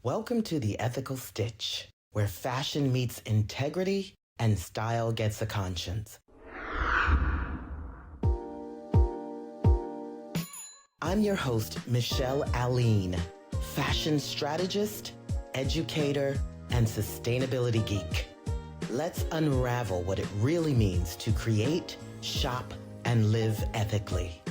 Welcome to The Ethical Stitch, where fashion meets integrity and style gets a conscience. I'm your host, Michelle Alleyne, fashion strategist, educator, and sustainability geek. Let's unravel what it really means to create, shop, and live ethically.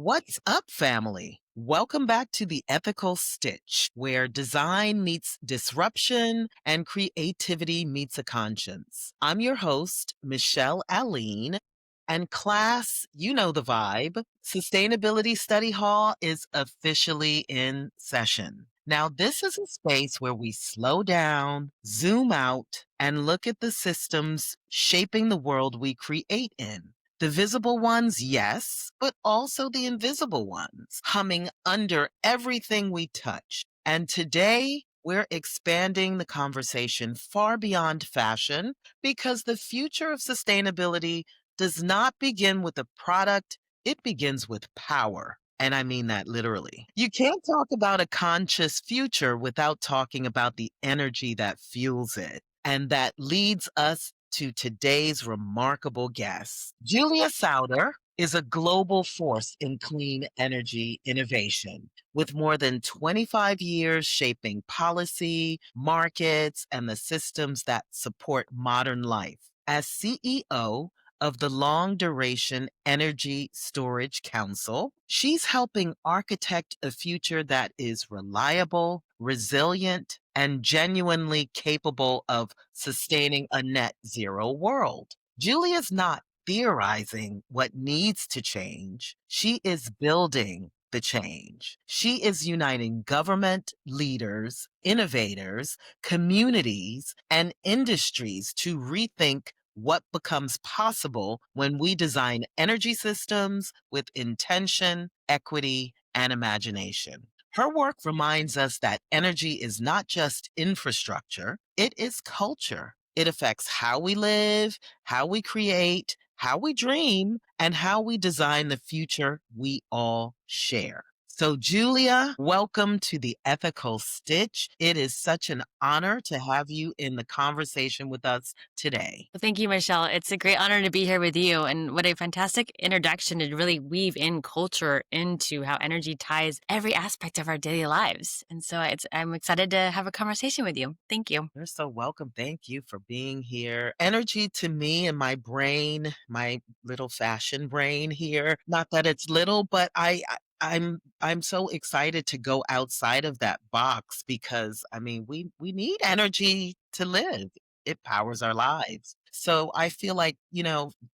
What's up, family? Welcome back to The Ethical Stitch, where design meets disruption and creativity meets a conscience. I'm your host, Michelle Alleyne, and class, you know the vibe. Sustainability Study Hall is officially in session. Now, this is a space where we slow down, zoom out, and look at the systems shaping the world we create in. The visible ones, yes, but also the invisible ones, humming under everything we touch. And today, we're expanding the conversation far beyond fashion because the future of sustainability does not begin with a product, it begins with power. And I mean that literally. You can't talk about a conscious future without talking about the energy that fuels it. And that leads us to today's remarkable guest. Julia Souter is a global force in clean energy innovation with more than 25 years shaping policy, markets, and the systems that support modern life. As CEO of the Long Duration Energy Storage Council, she's helping architect a future that is reliable, resilient, and genuinely capable of sustaining a net zero world. Julia's not theorizing what needs to change. She is building the change. She is uniting government, leaders, innovators, communities, and industries to rethink what becomes possible when we design energy systems with intention, equity, and imagination. Her work reminds us that energy is not just infrastructure, it is culture. It affects how we live, how we create, how we dream, and how we design the future we all share. So, Julia, welcome to The Ethical Stitch. It is such an honor to have you in the conversation with us today. Well, thank you, Michelle. It's a great honor to be here with you. And what a fantastic introduction to really weave in culture into how energy ties every aspect of our daily lives. And so I'm excited to have a conversation with you. Thank you. You're so welcome. Thank you for being here. Energy to me and my brain, my little fashion brain here. Not that it's little, but I'm so excited to go outside of that box because I mean we need energy to live. It powers our lives. So I feel like,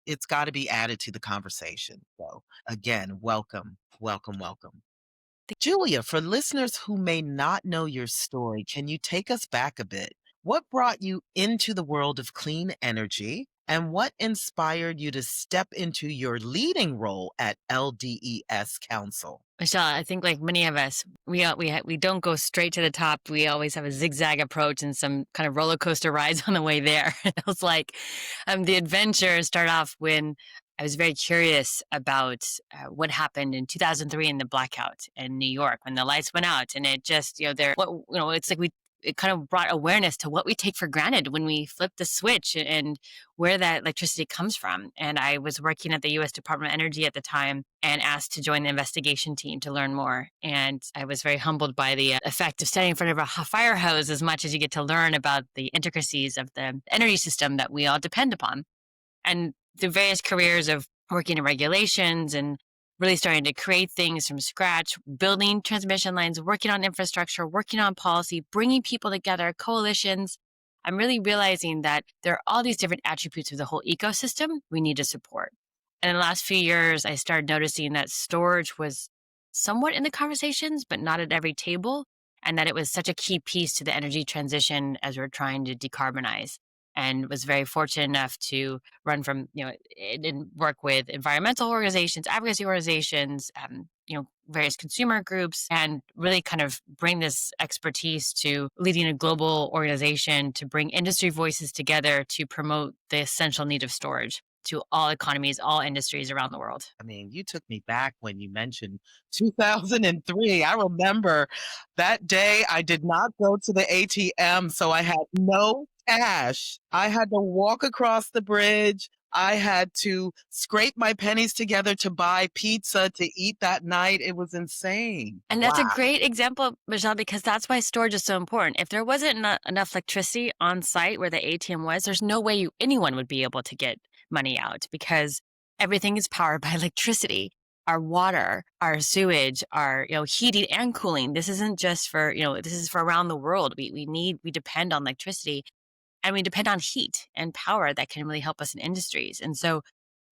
it's got to be added to the conversation. So again, welcome, welcome, welcome. Julia, for listeners who may not know your story, can you take us back a bit? What brought you into the world of clean energy and what inspired you to step into your leading role at LDES Council? Michelle, I think like many of us, we don't go straight to the top. We always have a zigzag approach and some kind of roller coaster rides on the way there. It was like the adventure started off when I was very curious about what happened in 2003 in the blackout in New York when the lights went out, and it just it's like it kind of brought awareness to what we take for granted when we flip the switch and where that electricity comes from. And I was working at the U.S. Department of Energy at the time and asked to join the investigation team to learn more. And I was very humbled by the effect of standing in front of a fire hose as much as you get to learn about the intricacies of the energy system that we all depend upon. And through various careers of working in regulations and really starting to create things from scratch, building transmission lines, working on infrastructure, working on policy, bringing people together, coalitions, I'm really realizing that there are all these different attributes of the whole ecosystem we need to support. And in the last few years, I started noticing that storage was somewhat in the conversations, but not at every table, and that it was such a key piece to the energy transition as we're trying to decarbonize. And was very fortunate enough to run from, and work with environmental organizations, advocacy organizations, various consumer groups and really kind of bring this expertise to leading a global organization to bring industry voices together to promote the essential need of storage to all economies, all industries around the world. I mean, you took me back when you mentioned 2003. I remember that day I did not go to the ATM, so I had no cash. I had to walk across the bridge. I had to scrape my pennies together to buy pizza to eat that night. It was insane. And that's a Wow. great example, Michelle, because that's why storage is so important. If there wasn't enough electricity on site where the ATM was, there's no way anyone would be able to get money out because everything is powered by electricity. Our water, our sewage, our heating and cooling. This isn't just for this is for around the world. We depend on electricity and we depend on heat and power that can really help us in industries. And so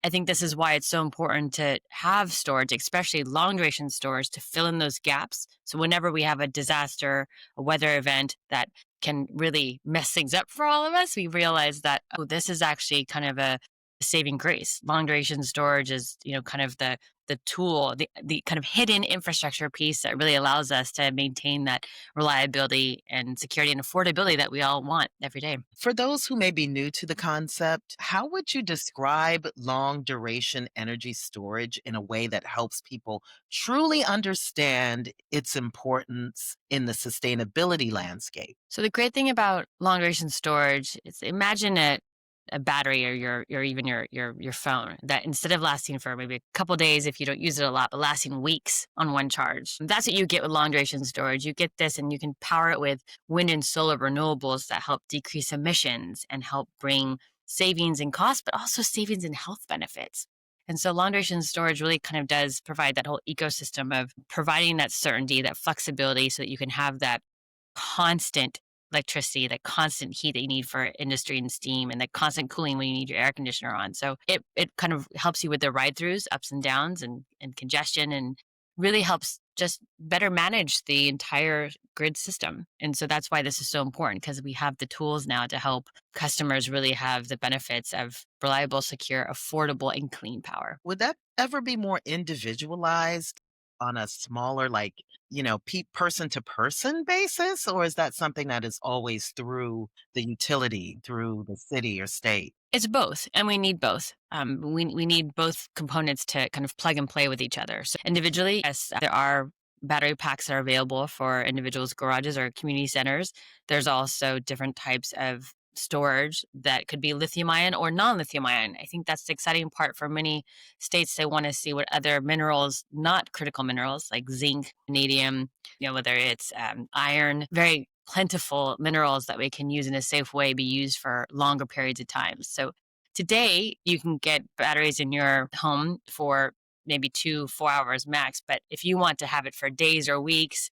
I think this is why it's so important to have storage, especially long duration storage, to fill in those gaps. So whenever we have a disaster, a weather event that can really mess things up for all of us, we realize that, oh, this is actually kind of a saving grace. Long duration storage is, kind of the tool, the kind of hidden infrastructure piece that really allows us to maintain that reliability and security and affordability that we all want every day. For those who may be new to the concept, how would you describe long duration energy storage in a way that helps people truly understand its importance in the sustainability landscape? So the great thing about long duration storage is imagine a battery or your phone that instead of lasting for maybe a couple days if you don't use it a lot, but lasting weeks on one charge. That's what you get with long duration storage. You get this and you can power it with wind and solar renewables that help decrease emissions and help bring savings in cost, but also savings in health benefits. And so long duration storage really kind of does provide that whole ecosystem of providing that certainty, that flexibility so that you can have that constant electricity, that constant heat that you need for industry and steam, and that constant cooling when you need your air conditioner on. So it kind of helps you with the ride throughs, ups and downs, and congestion, and really helps just better manage the entire grid system. And so that's why this is so important because we have the tools now to help customers really have the benefits of reliable, secure, affordable, and clean power. Would that ever be more individualized on a smaller, like, person to person basis? Or is that something that is always through the utility, through the city or state? It's both, and we need both. We need both components to kind of plug and play with each other. So individually, yes, there are battery packs that are available for individuals' garages or community centers. There's also different types of storage that could be lithium ion or non-lithium ion. I think that's the exciting part for many states. They want to see what other minerals, not critical minerals like zinc, vanadium, whether it's iron, very plentiful minerals that we can use in a safe way, be used for longer periods of time. So today you can get batteries in your home for maybe 4 hours max. But if you want to have it for days or weeks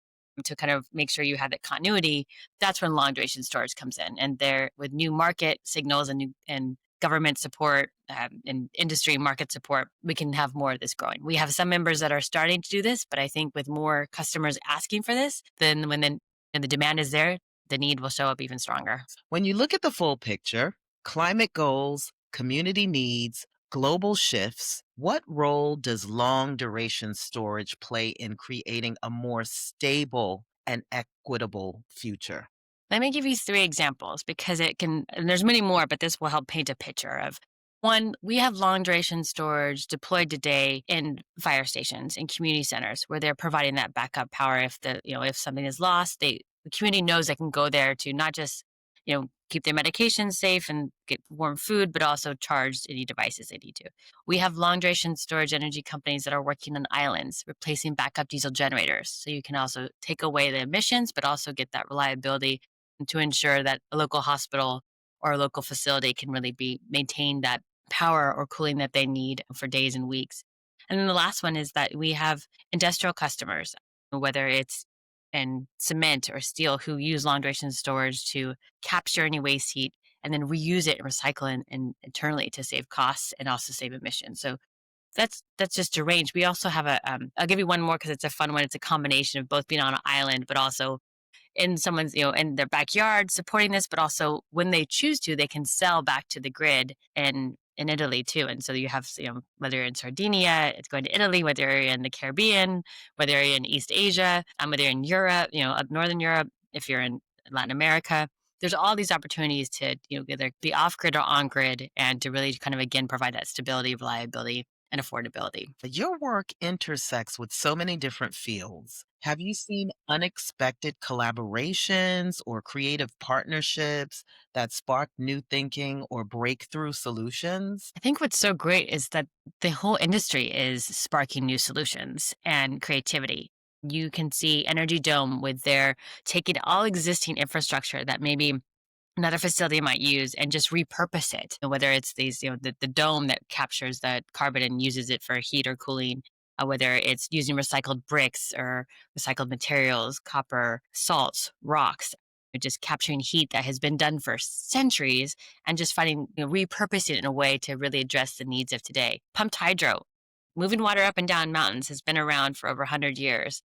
to kind of make sure you have that continuity, that's when long duration storage comes in. And there with new market signals and government support and industry market support, we can have more of this growing. We have some members that are starting to do this, but I think with more customers asking for this, then when the demand is there, the need will show up even stronger. When you look at the full picture, climate goals, community needs, global shifts, what role does long duration storage play in creating a more stable and equitable future? Let me give you 3 examples because and there's many more, but this will help paint a picture of one, we have long duration storage deployed today in fire stations and community centers where they're providing that backup power if something is lost, the community knows they can go there to not just, keep their medications safe and get warm food, but also charge any devices they need to. We have long duration storage energy companies that are working on islands, replacing backup diesel generators. So you can also take away the emissions, but also get that reliability to ensure that a local hospital or a local facility can really maintain that power or cooling that they need for days and weeks. And then the last one is that we have industrial customers, whether it's in cement or steel, who use long duration storage to capture any waste heat and then reuse it and recycle and internally to save costs and also save emissions. So that's just a range. We also have I'll give you one more because it's a fun one. It's a combination of both being on an island, but also in someone's, in their backyard supporting this, but also when they choose to, they can sell back to the grid and in Italy too. And so you have, whether you're in Sardinia, it's going to Italy, whether you're in the Caribbean, whether you're in East Asia, whether you're in Europe, up Northern Europe, if you're in Latin America, there's all these opportunities to, either be off grid or on grid and to really kind of, again, provide that stability, reliability, and affordability. Your work intersects with so many different fields. Have you seen unexpected collaborations or creative partnerships that spark new thinking or breakthrough solutions? I think what's so great is that the whole industry is sparking new solutions and creativity. You can see Energy Dome with their taking all existing infrastructure that maybe another facility might use and just repurpose it. Whether it's these, the dome that captures that carbon and uses it for heat or cooling, whether it's using recycled bricks or recycled materials, copper, salts, rocks, just capturing heat that has been done for centuries and just finding, repurposing it in a way to really address the needs of today. Pumped hydro, moving water up and down mountains, has been around for over 100 years,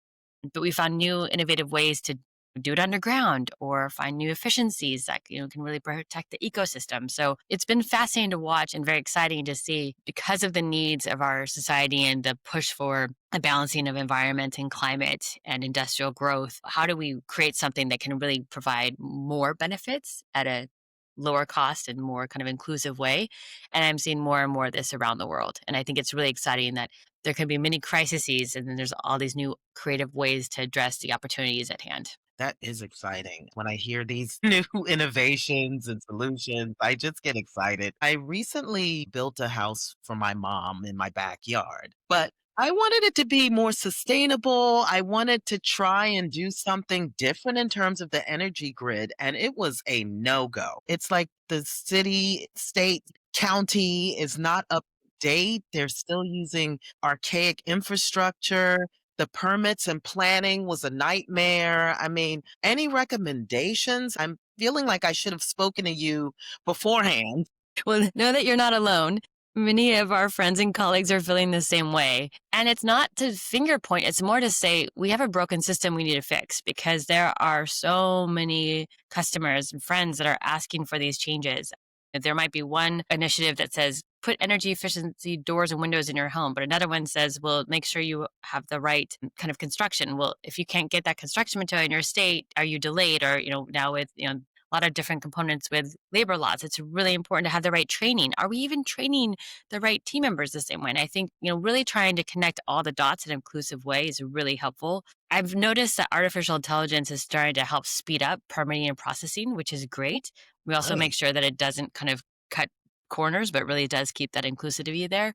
but we found new innovative ways to do it underground or find new efficiencies that can really protect the ecosystem. So it's been fascinating to watch and very exciting to see, because of the needs of our society and the push for a balancing of environment and climate and industrial growth. How do we create something that can really provide more benefits at a lower cost and more kind of inclusive way? And I'm seeing more and more of this around the world. And I think it's really exciting that there can be many crises, and then there's all these new creative ways to address the opportunities at hand. That is exciting. When I hear these new innovations and solutions, I just get excited. I recently built a house for my mom in my backyard, but I wanted it to be more sustainable. I wanted to try and do something different in terms of the energy grid, and it was a no go. It's like the city, state, county is not up to date. They're still using archaic infrastructure. The permits and planning was a nightmare. I mean, any recommendations? I'm feeling like I should have spoken to you beforehand. Well, know that you're not alone. Many of our friends and colleagues are feeling the same way. And it's not to finger point, it's more to say we have a broken system we need to fix, because there are so many customers and friends that are asking for these changes. There might be one initiative that says, put energy efficiency doors and windows in your home, but another one says, well, make sure you have the right kind of construction. Well, if you can't get that construction material in your state, are you delayed? Or, now with, a lot of different components with labor laws, it's really important to have the right training. Are we even training the right team members the same way? And I think, really trying to connect all the dots in an inclusive way is really helpful. I've noticed that artificial intelligence is starting to help speed up permitting and processing, which is great. We also make Really? sure that it doesn't kind of cut corners, but really does keep that inclusivity there.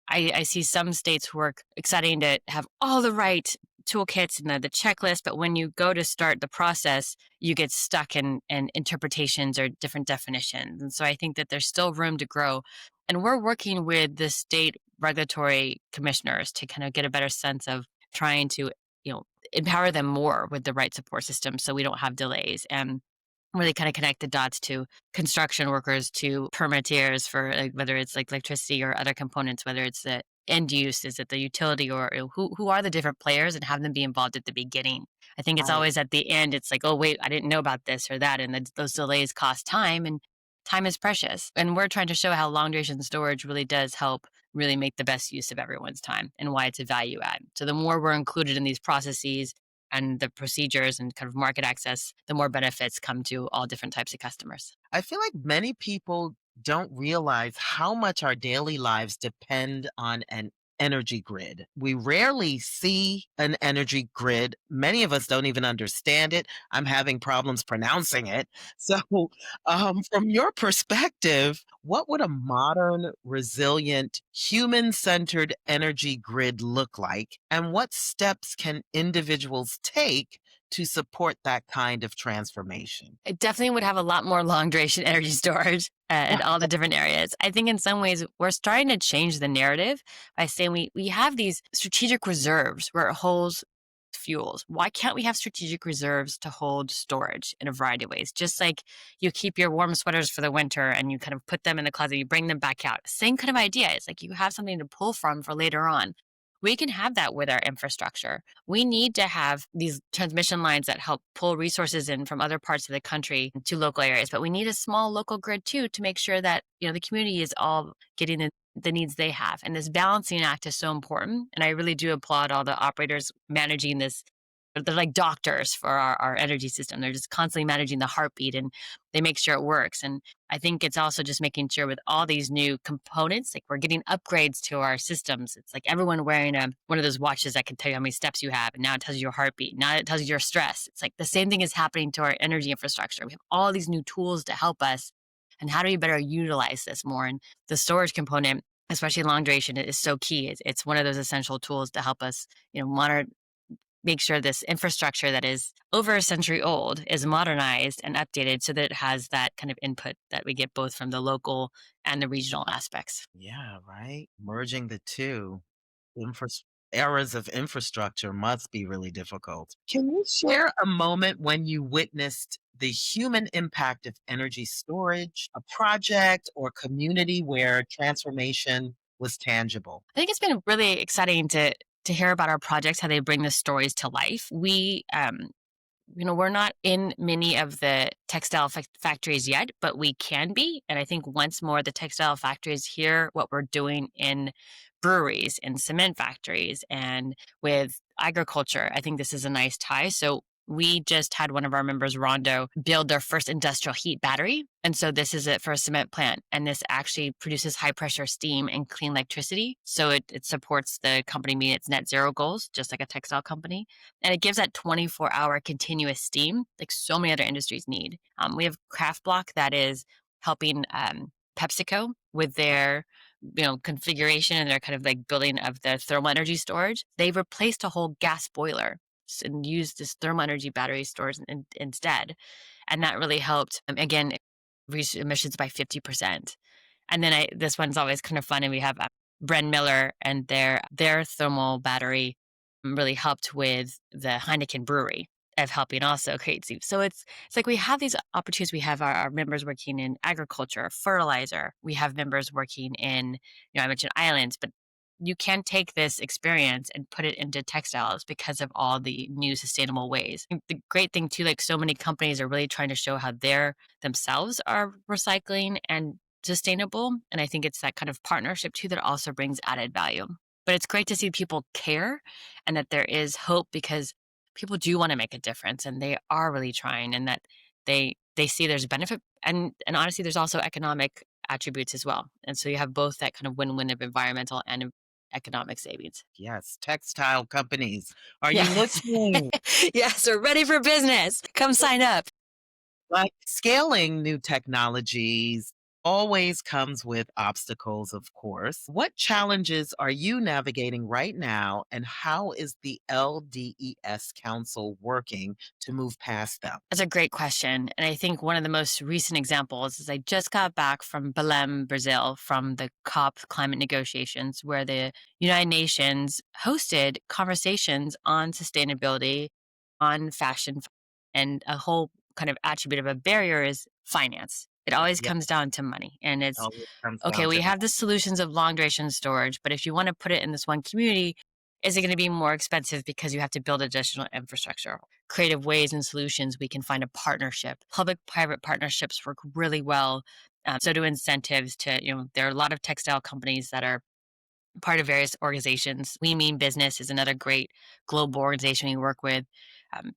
I see some states work exciting to have all the right toolkits and the checklist, but when you go to start the process, you get stuck in interpretations or different definitions. And so I think that there's still room to grow. And we're working with the state regulatory commissioners to kind of get a better sense of trying to, empower them more with the right support system so we don't have delays, and really kind of connect the dots to construction workers, to permitters for whether it's like electricity or other components, whether it's the end use, is it the utility, or who are the different players, and have them be involved at the beginning. I think it's I always at the end, it's like, oh, wait, I didn't know about this or that. And those delays cost time, and time is precious. And we're trying to show how long duration storage really does help really make the best use of everyone's time and why it's a value add. So the more we're included in these processes and the procedures and kind of market access, the more benefits come to all different types of customers. I feel like many people don't realize how much our daily lives depend on an energy grid. We rarely see an energy grid. Many of us don't even understand it. I'm having problems pronouncing it. So, from your perspective, what would a modern, resilient, human centered energy grid look like? And what steps can individuals take to support that kind of transformation? It definitely would have a lot more long duration energy storage in all the different areas. I think in some ways we're starting to change the narrative by saying we have these strategic reserves where it holds fuels. Why can't we have strategic reserves to hold storage in a variety of ways? Just like you keep your warm sweaters for the winter and you kind of put them in the closet, you bring them back out. Same kind of idea. It's like you have something to pull from for later on. We can have that with our infrastructure. We need to have these transmission lines that help pull resources in from other parts of the country to local areas, but we need a small local grid too to make sure that, the community is all getting the needs they have. And this balancing act is so important. And I really do applaud all the operators managing this. They're like doctors for our energy system. They're just constantly managing the heartbeat and they make sure it works. And I think it's also just making sure with all these new components, like we're getting upgrades to our systems. It's like everyone wearing one of those watches that can tell you how many steps you have. And now it tells you your heartbeat. Now it tells you your stress. It's like the same thing is happening to our energy infrastructure. We have all these new tools to help us. And how do we better utilize this more? And the storage component, especially long duration, is so key. It's one of those essential tools to help us, monitor, make sure this infrastructure that is over a century old is modernized and updated so that it has that kind of input that we get both from the local and the regional aspects. Yeah, right. Merging the two infras- eras of infrastructure must be really difficult. Can you share a moment when you witnessed the human impact of energy storage, a project or community where transformation was tangible? I think it's been really exciting to hear about our projects, how they bring the stories to life. We're not in many of the textile factories yet, but we can be. And I think once more, the textile factories hear what we're doing in breweries, in cement factories, and with agriculture. I think this is a nice tie. So we just had one of our members, Rondo, build their first industrial heat battery. And so this is it for a cement plant. And this actually produces high pressure steam and clean electricity. So it supports the company meeting its net zero goals, just like a textile company. And it gives that 24-hour continuous steam like so many other industries need. We have Craft Block that is helping PepsiCo with their configuration and their kind of like building of the thermal energy storage. They've replaced a whole gas boiler and used this thermal energy battery storage instead. And that really helped, again, reduce emissions by 50%. And then this one's always kind of fun. And we have Bren Miller and their thermal battery really helped with the Heineken brewery of helping also create soup. So it's like we have these opportunities. We have our members working in agriculture, fertilizer. We have members working in, I mentioned islands, but you can take this experience and put it into textiles because of all the new sustainable ways. The great thing too, like so many companies are really trying to show how they're themselves are recycling and sustainable. And I think it's that kind of partnership too that also brings added value. But it's great to see people care and that there is hope because people do want to make a difference and they are really trying and that they see there's benefit and honestly there's also economic attributes as well. And so you have both that kind of win-win of environmental and economic savings. Yes, textile companies. Are Yeah. you looking? Yes, we're ready for business. Come sign up. Like scaling new technologies always comes with obstacles, of course. What challenges are you navigating right now, and how is the LDES Council working to move past them? That's a great question. And I think one of the most recent examples is I just got back from Belém, Brazil, from the COP climate negotiations, where the United Nations hosted conversations on sustainability, on fashion, and a whole kind of attribute of a barrier is finance. It always Yeah, comes down to money. And it's always comes okay, down we to have the solutions of long duration storage, but if you want to put it in this one community, is it going to be more expensive because you have to build additional infrastructure? Creative ways and solutions, we can find a partnership. Public private partnerships work really well. So do incentives to, there are a lot of textile companies that are part of various organizations. We Mean Business is another great global organization we work with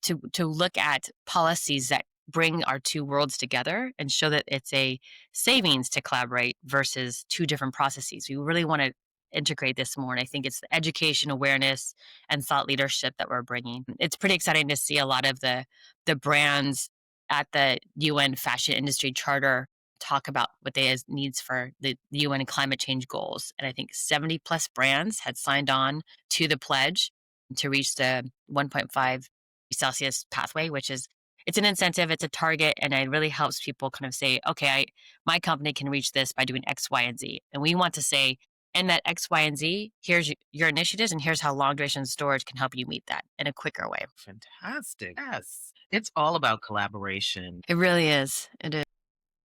to look at policies that bring our two worlds together and show that it's a savings to collaborate versus two different processes. We really want to integrate this more. And I think it's the education, awareness, and thought leadership that we're bringing. It's pretty exciting to see a lot of the brands at the UN Fashion Industry Charter talk about what they as needs for the UN climate change goals. And I think 70 plus brands had signed on to the pledge to reach the 1.5 Celsius pathway, which is it's an incentive, it's a target, and it really helps people kind of say, okay, my company can reach this by doing X, Y, and Z. And we want to say, and that X, Y, and Z, here's your initiatives, and here's how long duration storage can help you meet that in a quicker way. fantastic. Yes, it's all about collaboration. It really is. It is.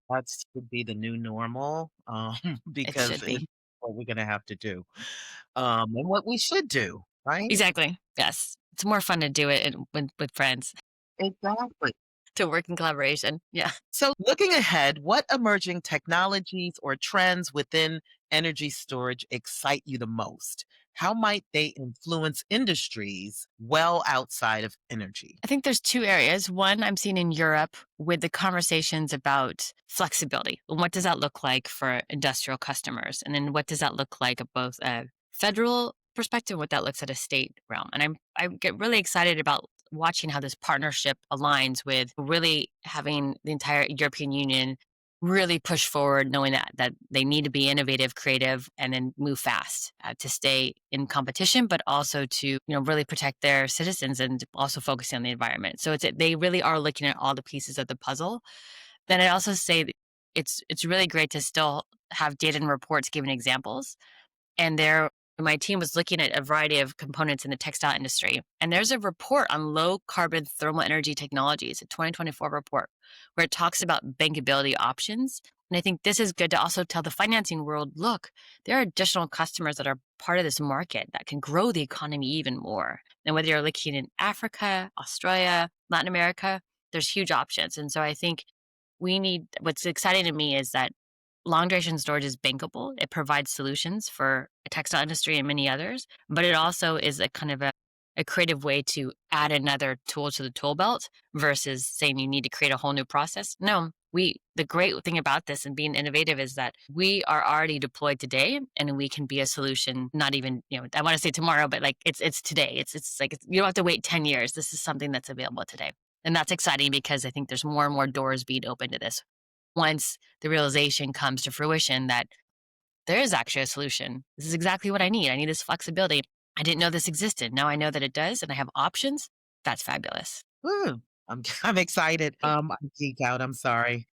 That should be the new normal It because should be. what we're going to have to do, and what we should do, right? Exactly. Yes. It's more fun to do it with friends, Exactly. to work in collaboration. Yeah. So, looking ahead, what emerging technologies or trends within energy storage excite you the most? How might they influence industries well outside of energy? I think there's two areas. One, I'm seeing in Europe with the conversations about flexibility. What does that look like for industrial customers? And then what does that look like at both a federal perspective, what that looks at a state realm? And I get really excited about watching how this partnership aligns with really having the entire European Union really push forward, knowing that they need to be innovative, creative, and then move fast to stay in competition, but also to really protect their citizens and also focusing on the environment. So they really are looking at all the pieces of the puzzle. Then I also say that it's really great to still have data and reports giving examples, and my team was looking at a variety of components in the textile industry. And there's a report on low carbon thermal energy technologies, a 2024 report, where it talks about bankability options. And I think this is good to also tell the financing world, look, there are additional customers that are part of this market that can grow the economy even more. And whether you're looking in Africa, Australia, Latin America, there's huge options. And so I think what's exciting to me is that long duration storage is bankable. It provides solutions for a textile industry and many others, but it also is a kind of a creative way to add another tool to the tool belt versus saying you need to create a whole new process. No, the great thing about this and being innovative is that we are already deployed today and we can be a solution, not even, I want to say tomorrow, but like it's today. You don't have to wait 10 years. This is something that's available today. And that's exciting because I think there's more and more doors being open to this once the realization comes to fruition that there is actually a solution. This is exactly what I need. I need this flexibility. I didn't know this existed. Now I know that it does and I have options. That's fabulous. Woo, I'm excited. I geek out. I'm sorry.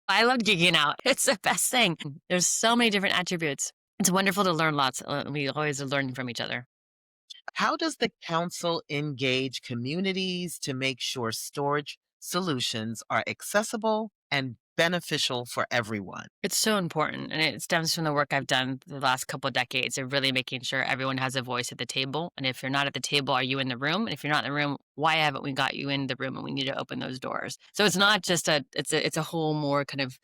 I love geeking out. It's the best thing. There's so many different attributes. It's wonderful to learn lots. We always are learning from each other. How does the council engage communities to make sure storage solutions are accessible and beneficial for everyone? It's so important. And it stems from the work I've done the last couple of decades of really making sure everyone has a voice at the table. And if you're not at the table, are you in the room? And if you're not in the room, why haven't we got you in the room? And we need to open those doors. So it's not just it's a whole more kind of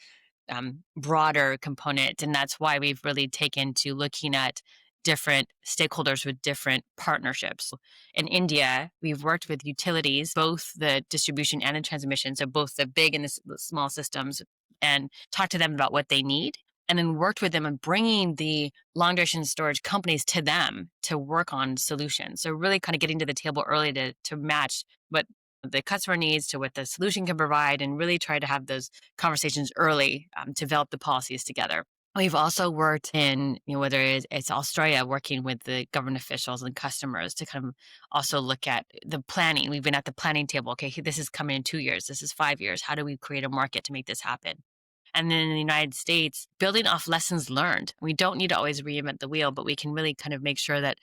broader component. And that's why we've really taken to looking at different stakeholders with different partnerships. In India, we've worked with utilities, both the distribution and the transmission, so both the big and the small systems, and talked to them about what they need. And then worked with them on bringing the long duration storage companies to them to work on solutions. So really kind of getting to the table early to match what the customer needs to what the solution can provide, and really try to have those conversations early to develop the policies together. We've also worked in, whether it's Australia, working with the government officials and customers to kind of also look at the planning. We've been at the planning table. Okay, this is coming in 2 years. This is 5 years. How do we create a market to make this happen? And then in the United States, building off lessons learned. We don't need to always reinvent the wheel, but we can really kind of make sure that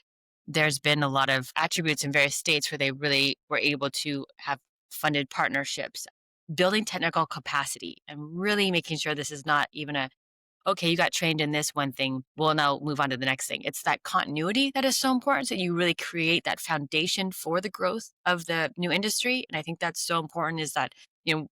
there's been a lot of attributes in various states where they really were able to have funded partnerships, building technical capacity, and really making sure this is not even okay, you got trained in this one thing, we'll now move on to the next thing. It's that continuity that is so important, so you really create that foundation for the growth of the new industry. And I think that's so important, is that,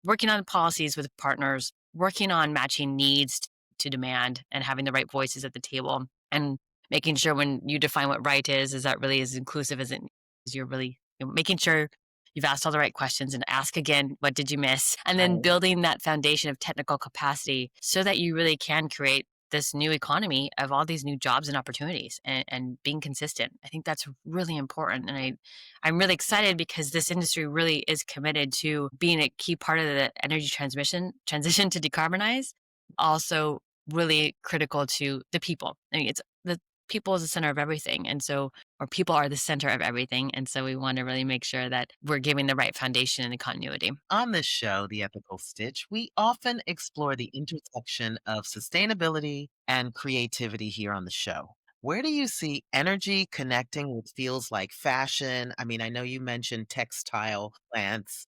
working on policies with partners, working on matching needs to demand and having the right voices at the table, and making sure when you define what right is that really as inclusive as it is. You're really making sure you've asked all the right questions and ask again, what did you miss? And then building that foundation of technical capacity so that you really can create this new economy of all these new jobs and opportunities, and being consistent. I think that's really important. And I'm really excited because this industry really is committed to being a key part of the energy transition to decarbonize. Also really critical to the people. I mean, it's the people is the center of everything. And so, or people are the center of everything. And so we want to really make sure that we're giving the right foundation and the continuity. On this show, The Ethical Stitch, we often explore the intersection of sustainability and creativity here on the show. Where do you see energy connecting with fields like fashion? I mean, I know you mentioned textile plants,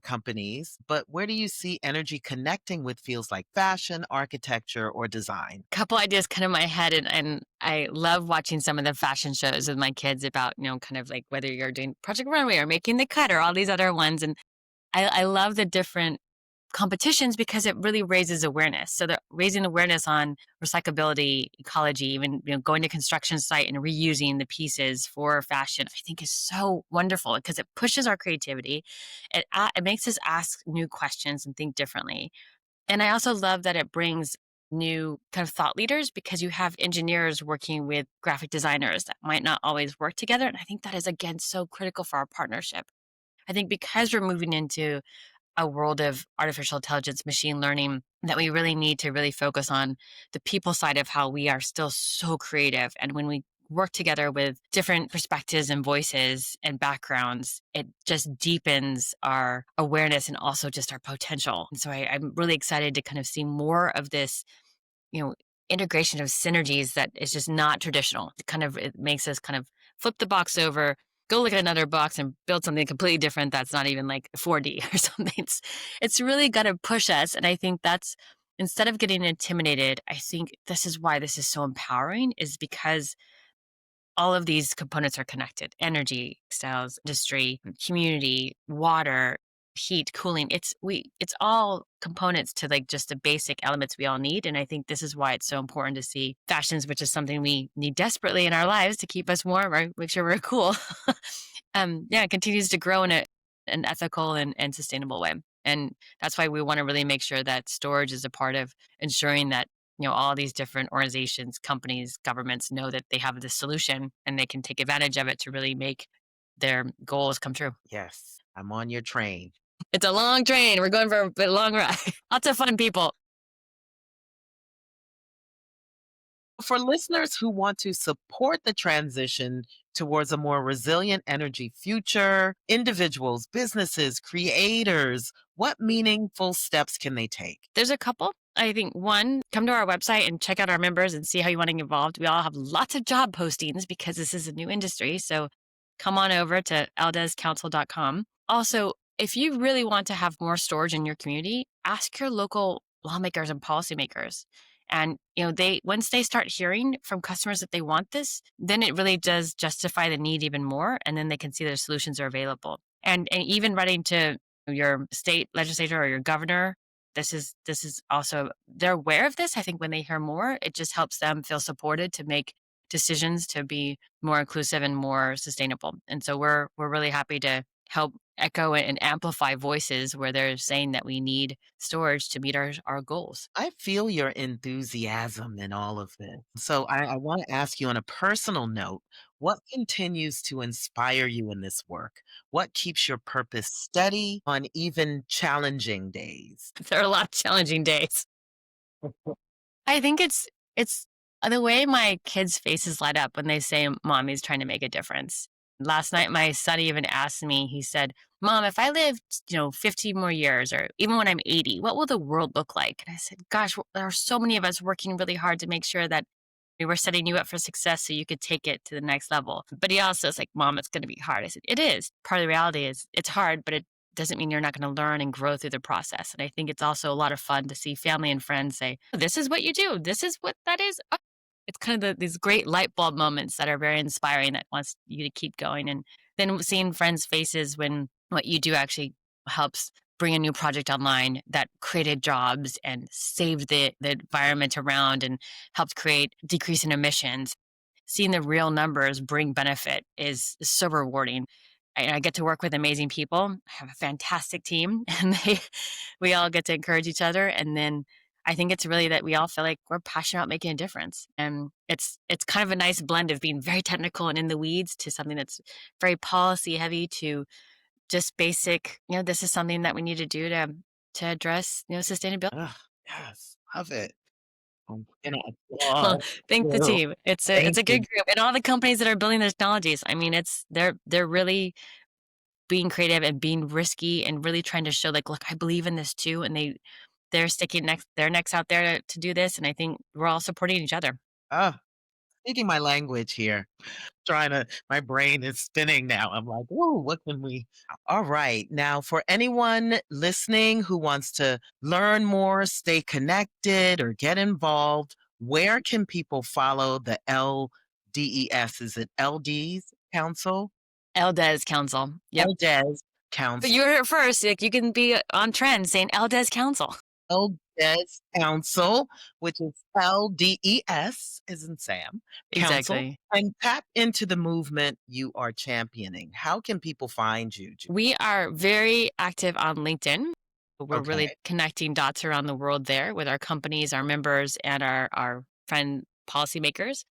companies, but where do you see energy connecting with fields like fashion, architecture, or design? Couple ideas kind of in my head, and I love watching some of the fashion shows with my kids about, kind of like whether you're doing Project Runway or Making the Cut or all these other ones. And I love the different competitions because it really raises awareness. So they're raising awareness on recyclability, ecology, even going to construction site and reusing the pieces for fashion. I think is so wonderful because it pushes our creativity. It makes us ask new questions and think differently. And I also love that it brings new kind of thought leaders because you have engineers working with graphic designers that might not always work together. And I think that is, again, so critical for our partnership. I think because we're moving into a world of artificial intelligence, machine learning, that we really need to really focus on the people side of how we are still so creative. And when we work together with different perspectives and voices and backgrounds, it just deepens our awareness and also just our potential. And so I'm really excited to kind of see more of this, you know, integration of synergies that is just not traditional. It makes us kind of flip the box over, go look at another box and build something completely different that's not even like 4D or something. It's really got to push us. And I think that's, instead of getting intimidated, I think this is why this is so empowering, is because all of these components are connected: energy, styles, industry, community, water, heat, cooling. It's all components to like just the basic elements we all need. And I think this is why it's so important to see fashions, which is something we need desperately in our lives to keep us warm or make sure we're cool. Yeah, it continues to grow in an ethical and sustainable way. And that's why we want to really make sure that storage is a part of ensuring that all these different organizations, companies, governments know that they have this solution and they can take advantage of it to really make their goals come true. Yes, I'm on your train. It's a long train. We're going for a long ride. Lots of fun people. For listeners who want to support the transition towards a more resilient energy future, individuals, businesses, creators, what meaningful steps can they take? There's a couple. I think one, come to our website and check out our members and see how you want to get involved. We all have lots of job postings because this is a new industry. So come on over to ldescouncil.com. Also, if you really want to have more storage in your community, ask your local lawmakers and policymakers. And once they start hearing from customers that they want this, then it really does justify the need even more. And then they can see their solutions are available. And even writing to your state legislator or your governor, this is also, they're aware of this. I think when they hear more, it just helps them feel supported to make decisions to be more inclusive and more sustainable. And so we're really happy to help echo and amplify voices where they're saying that we need storage to meet our goals. I feel your enthusiasm in all of this. So I want to ask you on a personal note, what continues to inspire you in this work? What keeps your purpose steady on even challenging days? There are a lot of challenging days. I think it's the way my kids' faces light up when they say mommy's trying to make a difference. Last night my son even asked me, he said, "Mom, if I lived, 15 more years or even when I'm 80, what will the world look like?" And I said, "Gosh, there are so many of us working really hard to make sure that we were setting you up for success so you could take it to the next level." But he also is like, "Mom, it's going to be hard." I said, "It is. Part of the reality is it's hard, but it doesn't mean you're not going to learn and grow through the process." And I think it's also a lot of fun to see family and friends say, "This is what you do. This is what that is." It's kind of these great light bulb moments that are very inspiring that wants you to keep going. And then seeing friends' faces when what you do actually helps bring a new project online that created jobs and saved the environment around and helped create decrease in emissions. Seeing the real numbers bring benefit is so rewarding. I get to work with amazing people. I have a fantastic team, and we all get to encourage each other. And then I think it's really that we all feel like we're passionate about making a difference. And it's kind of a nice blend of being very technical and in the weeds to something that's very policy heavy to just basic. This is something that we need to do to address sustainability. Ugh, yes, love it. You know, Well, applaud thank the you. team. It's Thank a good you. group, and all the companies that are building those technologies. I mean, they're really being creative and being risky and really trying to show like, look, I believe in this too. And they're sticking their necks out there to do this. And I think we're all supporting each other. Ah, speaking my language here. My brain is spinning now. I'm like, whoa, what can we? All right. Now, for anyone listening who wants to learn more, stay connected, or get involved, where can people follow the LDES? Is it LD's Council? LDES Council. Yep. LDES But Council. you heard it first. Like, you can be on trend saying LDES Council. LDES Council, which is LDES, as in Sam, Council, Exactly. and tap into the movement you are championing. How can people find you? We are very active on LinkedIn. We're really Okay. connecting dots around the world there with our companies, our members, and our friend policymakers.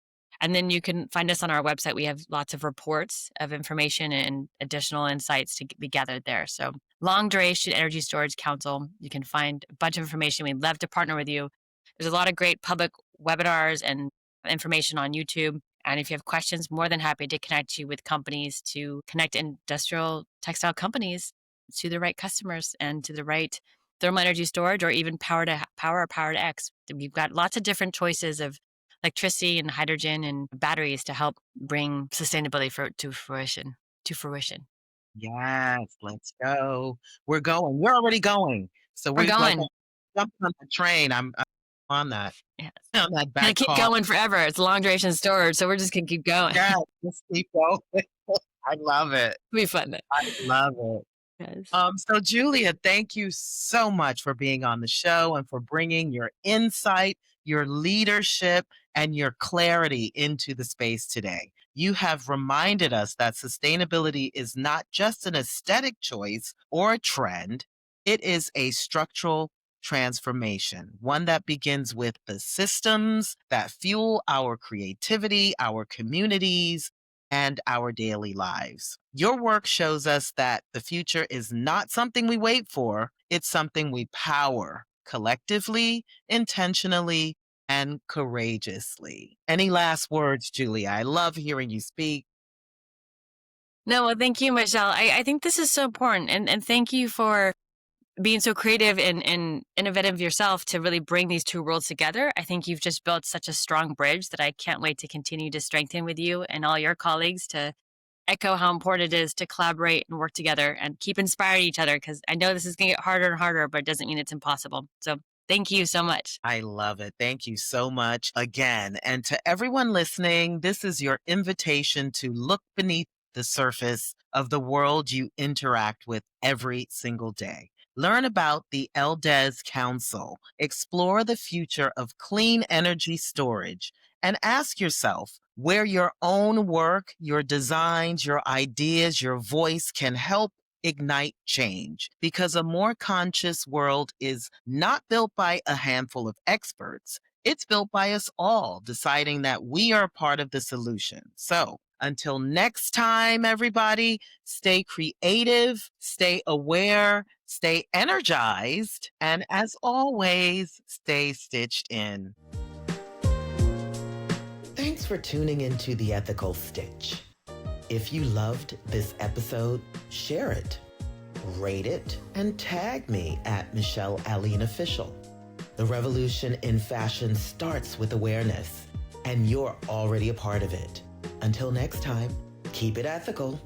And then you can find us on our website. We have lots of reports of information and additional insights to be gathered there. So, Long Duration Energy Storage Council, you can find a bunch of information. We'd love to partner with you. There's a lot of great public webinars and information on YouTube. And if you have questions, more than happy to connect you with companies to connect industrial textile companies to the right customers and to the right thermal energy storage, or even power or power to X. We've got lots of different choices of electricity and hydrogen and batteries to help bring sustainability to fruition. Yes, let's go. We're going. We're already going. So We're we like going. jumping on the train. I'm on that. Yes. On that Gonna back keep car. going forever. It's long duration storage, so we're just gonna keep going. Yeah, let's keep going. I love it. It'll be fun. I love it. Yes. So Julia, thank you so much for being on the show and for bringing your insight, your leadership, and your clarity into the space today. You have reminded us that sustainability is not just an aesthetic choice or a trend, it is a structural transformation, one that begins with the systems that fuel our creativity, our communities, and our daily lives. Your work shows us that the future is not something we wait for, it's something we power collectively, intentionally, and courageously. Any last words, Julia? I love hearing you speak. No, well, thank you, Michelle. I think this is so important. And thank you for being so creative and innovative yourself to really bring these two worlds together. I think you've just built such a strong bridge that I can't wait to continue to strengthen with you and all your colleagues, to echo how important it is to collaborate and work together and keep inspiring each other, because I know this is going to get harder and harder, but it doesn't mean it's impossible. So thank you so much. I love it. Thank you so much again. And to everyone listening, this is your invitation to look beneath the surface of the world you interact with every single day. Learn about the LDES Council, explore the future of clean energy storage, and ask yourself where your own work, your designs, your ideas, your voice can help ignite change. Because a more conscious world is not built by a handful of experts. It's built by us all, deciding that we are part of the solution. So until next time, everybody, stay creative, stay aware, stay energized, and as always, stay stitched in. Thanks for tuning into The Ethical Stitch. If you loved this episode, share it, rate it, and tag me at Michelle Alleyne Official. The revolution in fashion starts with awareness, and you're already a part of it. Until next time, keep it ethical.